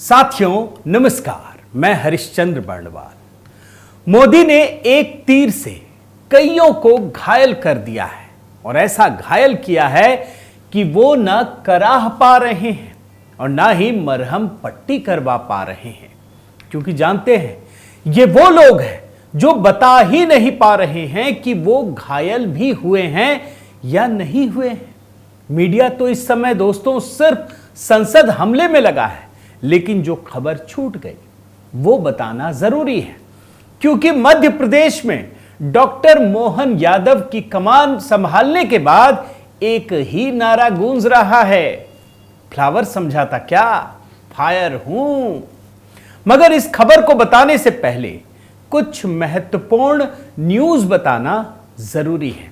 साथियों नमस्कार, मैं हरिश्चंद्र बर्णवाल। मोदी ने एक तीर से कईयों को घायल कर दिया है और ऐसा घायल किया है कि वो न कराह पा रहे हैं और ना ही मरहम पट्टी करवा पा रहे हैं, क्योंकि जानते हैं ये वो लोग हैं जो बता ही नहीं पा रहे हैं कि वो घायल भी हुए हैं या नहीं हुए हैं। मीडिया तो इस समय दोस्तों सिर्फ संसद हमले में लगा है, लेकिन जो खबर छूट गई वो बताना जरूरी है, क्योंकि मध्य प्रदेश में डॉक्टर मोहन यादव की कमान संभालने के बाद एक ही नारा गूंज रहा है, फ्लावर समझा था क्या, फायर हूं। मगर इस खबर को बताने से पहले कुछ महत्वपूर्ण न्यूज बताना जरूरी है।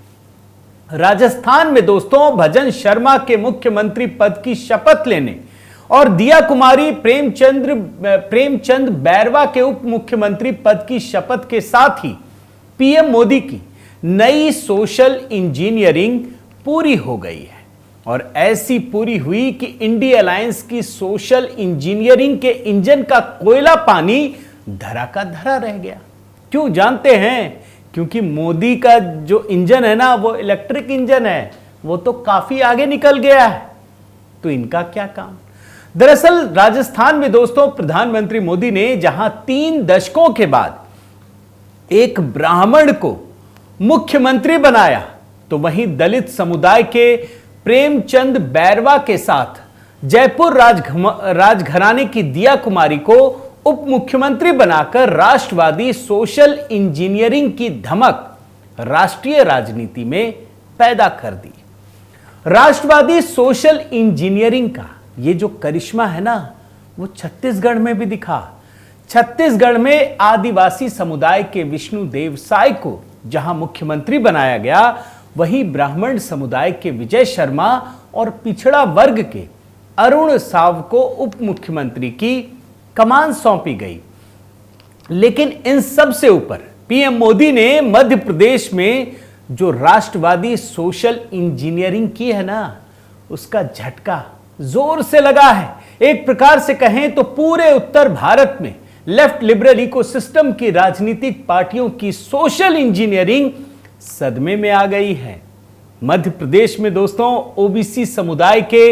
राजस्थान में दोस्तों भजन शर्मा के मुख्यमंत्री पद की शपथ लेने और दिया कुमारी प्रेमचंद बैरवा के उप मुख्यमंत्री पद की शपथ के साथ ही पीएम मोदी की नई सोशल इंजीनियरिंग पूरी हो गई है। और ऐसी पूरी हुई कि इंडिया अलायंस की सोशल इंजीनियरिंग के इंजन का कोयला पानी धरा का धरा रह गया। क्यों जानते हैं? क्योंकि मोदी का जो इंजन है ना, वो इलेक्ट्रिक इंजन है, वो तो काफी आगे निकल गया है। तो इनका क्या काम? दरअसल राजस्थान में दोस्तों प्रधानमंत्री मोदी ने जहां 3 दशकों के बाद एक ब्राह्मण को मुख्यमंत्री बनाया, तो वहीं दलित समुदाय के प्रेमचंद बैरवा के साथ जयपुर राजघराने की दिया कुमारी को उप मुख्यमंत्री बनाकर राष्ट्रवादी सोशल इंजीनियरिंग की धमक राष्ट्रीय राजनीति में पैदा कर दी। राष्ट्रवादी सोशल इंजीनियरिंग का ये जो करिश्मा है ना, वो छत्तीसगढ़ में भी दिखा। छत्तीसगढ़ में आदिवासी समुदाय के विष्णुदेव साय को जहां मुख्यमंत्री बनाया गया, वहीं ब्राह्मण समुदाय के विजय शर्मा और पिछड़ा वर्ग के अरुण साव को उप मुख्यमंत्री की कमान सौंपी गई। लेकिन इन सब से ऊपर पीएम मोदी ने मध्य प्रदेश में जो राष्ट्रवादी सोशल इंजीनियरिंग की है ना, उसका झटका जोर से लगा है। एक प्रकार से कहें तो पूरे उत्तर भारत में लेफ्ट लिबरल इकोसिस्टम की राजनीतिक पार्टियों की सोशल इंजीनियरिंग सदमे में आ गई है। मध्य प्रदेश में दोस्तों ओबीसी समुदाय के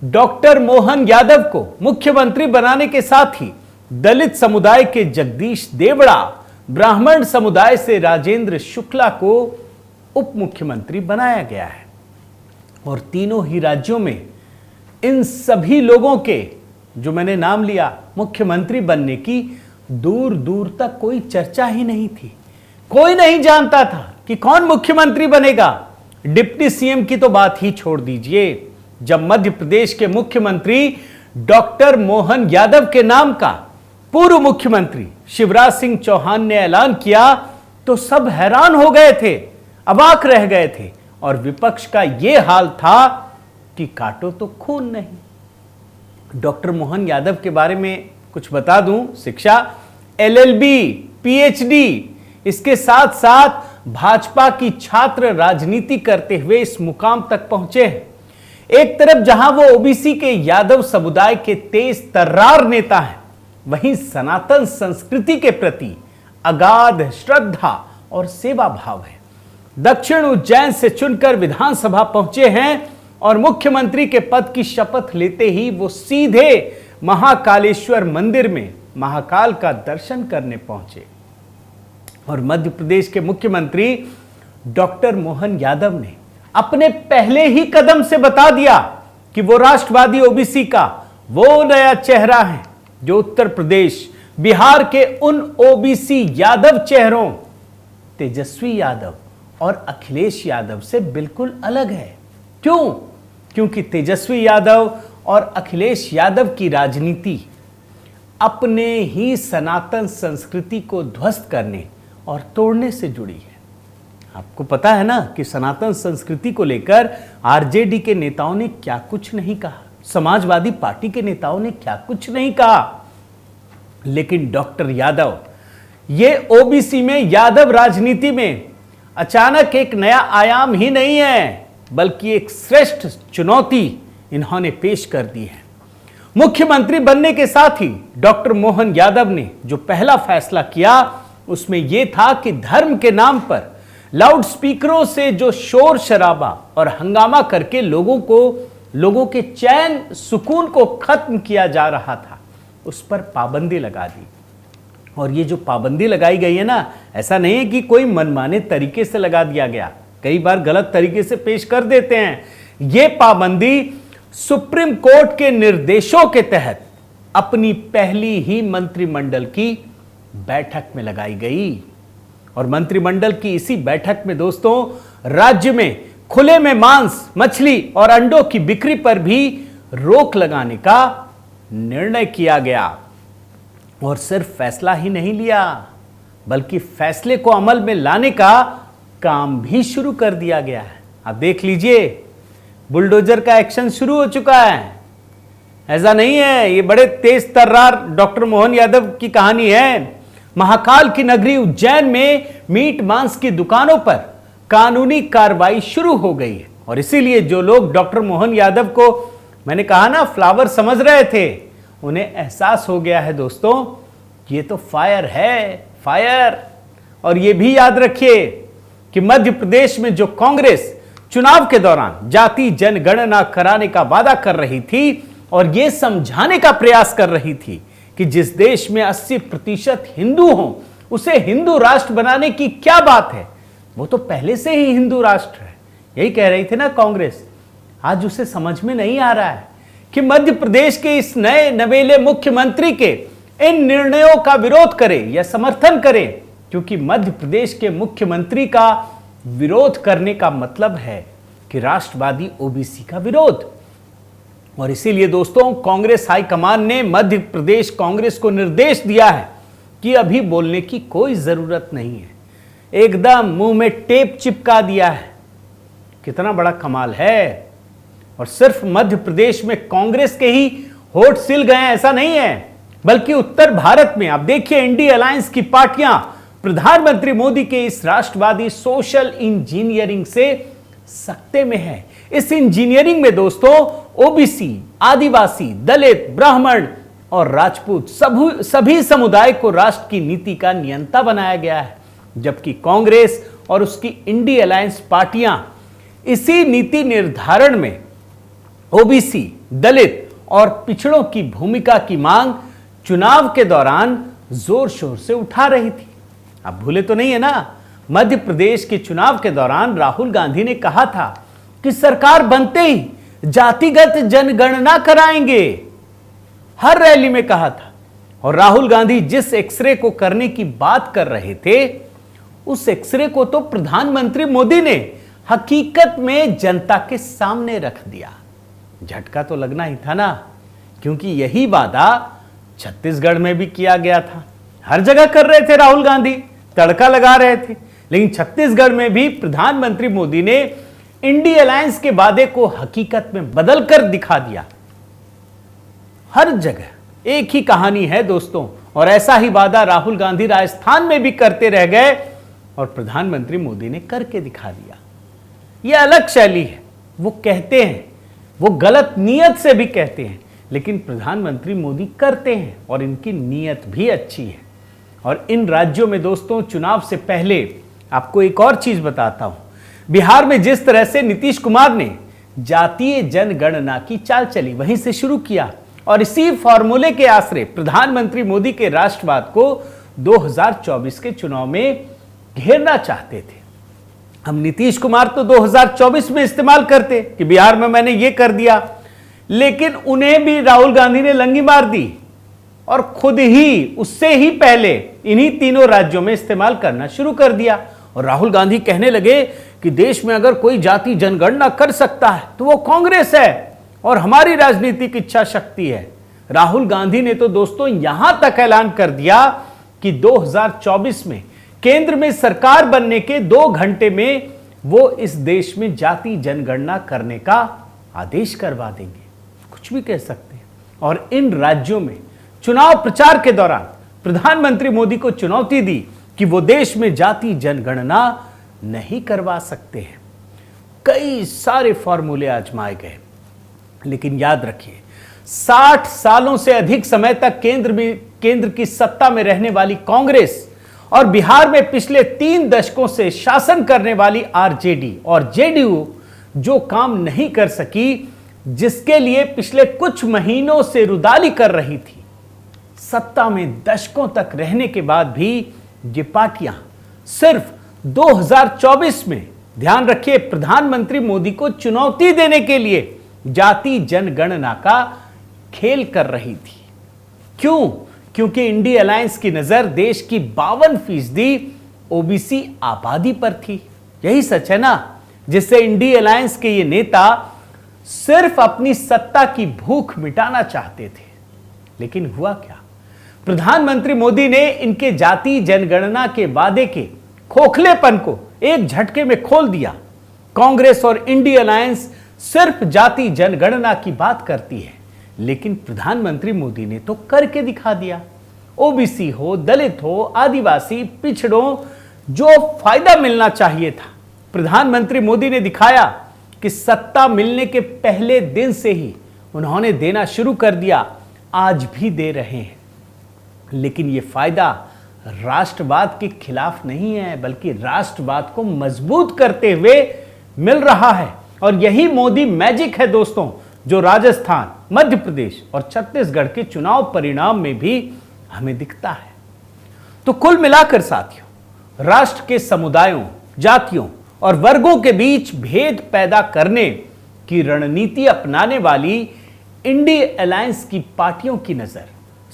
डॉक्टर मोहन यादव को मुख्यमंत्री बनाने के साथ ही दलित समुदाय के जगदीश देवड़ा, ब्राह्मण समुदाय से राजेंद्र शुक्ला को उप मुख्यमंत्री बनाया गया है। और तीनों ही राज्यों में इन सभी लोगों के जो मैंने नाम लिया मुख्यमंत्री बनने की दूर दूर तक कोई चर्चा ही नहीं थी। कोई नहीं जानता था कि कौन मुख्यमंत्री बनेगा। डिप्टी सीएम की तो बात ही छोड़ दीजिए। जब मध्य प्रदेश के मुख्यमंत्री डॉक्टर मोहन यादव के नाम का पूर्व मुख्यमंत्री शिवराज सिंह चौहान ने ऐलान किया, तो सब हैरान हो गए थे, अवाक रह गए थे। और विपक्ष का यह हाल था कि काटो तो खून नहीं। डॉक्टर मोहन यादव के बारे में कुछ बता दूं। शिक्षा, एलएलबी, पीएचडी, इसके साथ साथ भाजपा की छात्र राजनीति करते हुए इस मुकाम तक पहुंचे हैं। एक तरफ जहां वो ओबीसी के यादव समुदाय के तेज तर्रार नेता हैं, वहीं सनातन संस्कृति के प्रति अगाध श्रद्धा और सेवा भाव है। दक्षिण उज्जैन से चुनकर विधानसभा पहुंचे हैं और मुख्यमंत्री के पद की शपथ लेते ही वो सीधे महाकालेश्वर मंदिर में महाकाल का दर्शन करने पहुंचे। और मध्य प्रदेश के मुख्यमंत्री डॉक्टर मोहन यादव ने अपने पहले ही कदम से बता दिया कि वो राष्ट्रवादी ओबीसी का वो नया चेहरा है जो उत्तर प्रदेश, बिहार के उन ओबीसी यादव चेहरों तेजस्वी यादव और अखिलेश यादव से बिल्कुल अलग है। क्यों? क्योंकि तेजस्वी यादव और अखिलेश यादव की राजनीति अपने ही सनातन संस्कृति को ध्वस्त करने और तोड़ने से जुड़ी है। आपको पता है ना कि सनातन संस्कृति को लेकर आरजेडी के नेताओं ने क्या कुछ नहीं कहा, समाजवादी पार्टी के नेताओं ने क्या कुछ नहीं कहा। लेकिन डॉक्टर यादव ये ओबीसी में, यादव राजनीति में अचानक एक नया आयाम ही नहीं है, बल्कि एक श्रेष्ठ चुनौती इन्होंने पेश कर दी है। मुख्यमंत्री बनने के साथ ही डॉक्टर मोहन यादव ने जो पहला फैसला किया उसमें यह था कि धर्म के नाम पर लाउड स्पीकरों से जो शोर शराबा और हंगामा करके लोगों के चैन सुकून को खत्म किया जा रहा था, उस पर पाबंदी लगा दी। और ये जो पाबंदी लगाई गई है ना, ऐसा नहीं है कि कोई मनमाने तरीके से लगा दिया गया, कई बार गलत तरीके से पेश कर देते हैं। ये पाबंदी सुप्रीम कोर्ट के निर्देशों के तहत अपनी पहली ही मंत्रिमंडल की बैठक में लगाई गई। और मंत्रिमंडल की इसी बैठक में दोस्तों राज्य में खुले में मांस, मछली और अंडों की बिक्री पर भी रोक लगाने का निर्णय किया गया। और सिर्फ फैसला ही नहीं लिया बल्कि फैसले को अमल में लाने का काम भी शुरू कर दिया गया है। आप देख लीजिए, बुलडोजर का एक्शन शुरू हो चुका है। ऐसा नहीं है, ये बड़े तेज तर्रार डॉक्टर मोहन यादव की कहानी है। महाकाल की नगरी उज्जैन में मीट मांस की दुकानों पर कानूनी कार्रवाई शुरू हो गई है। और इसीलिए जो लोग डॉक्टर मोहन यादव को, मैंने कहा ना, फ्लावर समझ रहे थे, उन्हें एहसास हो गया है दोस्तों, ये तो फायर है, फायर। और ये भी याद रखिए कि मध्य प्रदेश में जो कांग्रेस चुनाव के दौरान जाति जनगणना कराने का वादा कर रही थी और यह समझाने का प्रयास कर रही थी कि जिस देश में 80% हिंदू हों उसे हिंदू राष्ट्र बनाने की क्या बात है, वो तो पहले से ही हिंदू राष्ट्र है, यही कह रही थी ना कांग्रेस। आज उसे समझ में नहीं आ रहा है कि मध्य प्रदेश के इस नए नवेले मुख्यमंत्री के इन निर्णयों का विरोध करे या समर्थन करे, क्योंकि मध्य प्रदेश के मुख्यमंत्री का विरोध करने का मतलब है कि राष्ट्रवादी ओबीसी का विरोध। और इसीलिए दोस्तों कांग्रेस हाईकमान ने मध्य प्रदेश कांग्रेस को निर्देश दिया है कि अभी बोलने की कोई जरूरत नहीं है, एकदम मुंह में टेप चिपका दिया है। कितना बड़ा कमाल है। और सिर्फ मध्य प्रदेश में कांग्रेस के ही होठ सिल गए ऐसा नहीं है, बल्कि उत्तर भारत में आप देखिए इंडिया अलायंस की पार्टियां प्रधानमंत्री मोदी के इस राष्ट्रवादी सोशल इंजीनियरिंग से सकते में है। इस इंजीनियरिंग में दोस्तों ओबीसी, आदिवासी, दलित, ब्राह्मण और राजपूत सभी समुदाय को राष्ट्र की नीति का नियंता बनाया गया है, जबकि कांग्रेस और उसकी इंडिया अलायंस पार्टियां इसी नीति निर्धारण में ओबीसी, दलित और पिछड़ों की भूमिका की मांग चुनाव के दौरान जोर शोर से उठा रही थी। आप भूले तो नहीं है ना, मध्य प्रदेश के चुनाव के दौरान राहुल गांधी ने कहा था कि सरकार बनते ही जातिगत जनगणना कराएंगे, हर रैली में कहा था। और राहुल गांधी जिस एक्सरे को करने की बात कर रहे थे, उस एक्सरे को तो प्रधानमंत्री मोदी ने हकीकत में जनता के सामने रख दिया। झटका तो लगना ही था ना, क्योंकि यही वादा छत्तीसगढ़ में भी किया गया था। हर जगह कर रहे थे राहुल गांधी, तड़का लगा रहे थे, लेकिन छत्तीसगढ़ में भी प्रधानमंत्री मोदी ने इंडिया अलायंस के वादे को हकीकत में बदल कर दिखा दिया। हर जगह एक ही कहानी है दोस्तों, और ऐसा ही वादा राहुल गांधी राजस्थान में भी करते रह गए और प्रधानमंत्री मोदी ने करके दिखा दिया। यह अलग शैली है, वो कहते हैं, वो गलत नीयत से भी कहते हैं, लेकिन प्रधानमंत्री मोदी करते हैं और इनकी नीयत भी अच्छी है। और इन राज्यों में दोस्तों चुनाव से पहले आपको एक और चीज बताता हूं, बिहार में जिस तरह से नीतीश कुमार ने जातीय जनगणना की चाल चली, वहीं से शुरू किया और इसी फॉर्मूले के आश्रय प्रधानमंत्री मोदी के राष्ट्रवाद को 2024 के चुनाव में घेरना चाहते थे। हम नीतीश कुमार तो 2024 में इस्तेमाल करते कि बिहार में मैंने ये कर दिया, लेकिन उन्हें भी राहुल गांधी ने लंगी मार दी और खुद ही उससे ही पहले इन्हीं तीनों राज्यों में इस्तेमाल करना शुरू कर दिया। और राहुल गांधी कहने लगे कि देश में अगर कोई जाति जनगणना कर सकता है तो वो कांग्रेस है और हमारी राजनीतिक इच्छा शक्ति है। राहुल गांधी ने तो दोस्तों यहां तक ऐलान कर दिया कि 2024 में केंद्र में सरकार बनने के 2 घंटे में वो इस देश में जाति जनगणना करने का आदेश करवा देंगे। कुछ भी कह सकते हैं। और इन राज्यों में चुनाव प्रचार के दौरान प्रधानमंत्री मोदी को चुनौती दी कि वो देश में जाति जनगणना नहीं करवा सकते हैं। कई सारे फॉर्मूले आजमाए गए, लेकिन याद रखिए 60 सालों से अधिक समय तक केंद्र की सत्ता में रहने वाली कांग्रेस और बिहार में पिछले 3 दशकों से शासन करने वाली आरजेडी और जेडीयू जो काम नहीं कर सकी, जिसके लिए पिछले कुछ महीनों से रुदाली कर रही थी, सत्ता में दशकों तक रहने के बाद भी ये पार्टियां सिर्फ 2024 में, ध्यान रखिए, प्रधानमंत्री मोदी को चुनौती देने के लिए जाति जनगणना का खेल कर रही थी। क्यों? क्योंकि इंडी अलायंस की नजर देश की 52% ओबीसी आबादी पर थी। यही सच है ना, जिससे इंडी अलायंस के ये नेता सिर्फ अपनी सत्ता की भूख मिटाना चाहते थे। लेकिन हुआ क्या? प्रधानमंत्री मोदी ने इनके जाति जनगणना के वादे के खोखलेपन को एक झटके में खोल दिया। कांग्रेस और इंडी अलायंस सिर्फ जाति जनगणना की बात करती है, लेकिन प्रधानमंत्री मोदी ने तो करके दिखा दिया। ओबीसी हो, दलित हो, आदिवासी, पिछड़ों, जो फायदा मिलना चाहिए था, प्रधानमंत्री मोदी ने दिखाया कि सत्ता मिलने के पहले दिन से ही उन्होंने देना शुरू कर दिया, आज भी दे रहे हैं। लेकिन यह फायदा राष्ट्रवाद के खिलाफ नहीं है, बल्कि राष्ट्रवाद को मजबूत करते हुए मिल रहा है। और यही मोदी मैजिक है दोस्तों, जो राजस्थान, मध्य प्रदेश और छत्तीसगढ़ के चुनाव परिणाम में भी हमें दिखता है। तो कुल मिलाकर साथियों, राष्ट्र के समुदायों, जातियों और वर्गों के बीच भेद पैदा करने की रणनीति अपनाने वाली इंडी अलायंस की पार्टियों की नजर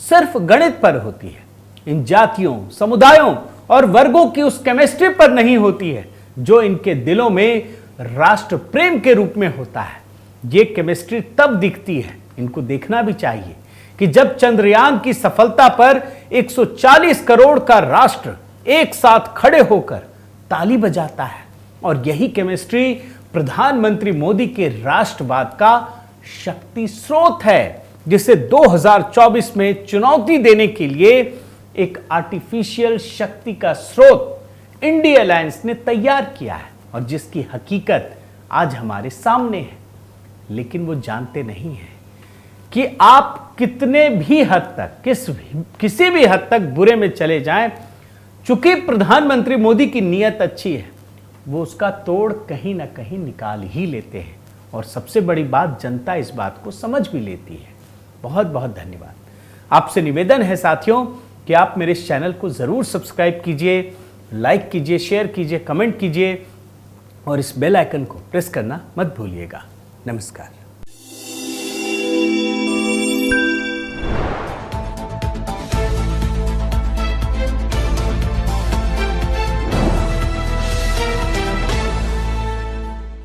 सिर्फ गणित पर होती है। इन जातियों, समुदायों और वर्गों की उस केमिस्ट्री पर नहीं होती है जो इनके दिलों में राष्ट्र प्रेम के रूप में होता है। ये केमिस्ट्री तब दिखती है, इनको देखना भी चाहिए, कि जब चंद्रयान की सफलता पर 140 करोड़ का राष्ट्र एक साथ खड़े होकर ताली बजाता है। और यही केमिस्ट्री प्रधानमंत्री मोदी के राष्ट्रवाद का शक्ति स्रोत है, जिसे 2024 में चुनौती देने के लिए एक आर्टिफिशियल शक्ति का स्रोत इंडी अलायंस ने तैयार किया है और जिसकी हकीकत आज हमारे सामने है। लेकिन वो जानते नहीं हैं कि आप कितने भी हद तक, किसी भी हद तक बुरे में चले जाएं, चूंकि प्रधानमंत्री मोदी की नीयत अच्छी है, वो उसका तोड़ कहीं ना कहीं निकाल ही लेते हैं। और सबसे बड़ी बात, जनता इस बात को समझ भी लेती है। बहुत बहुत धन्यवाद। आपसे निवेदन है साथियों कि आप मेरे इस चैनल को जरूर सब्सक्राइब कीजिए, लाइक कीजिए, शेयर कीजिए, कमेंट कीजिए और इस बेल आइकन को प्रेस करना मत भूलिएगा। नमस्कार।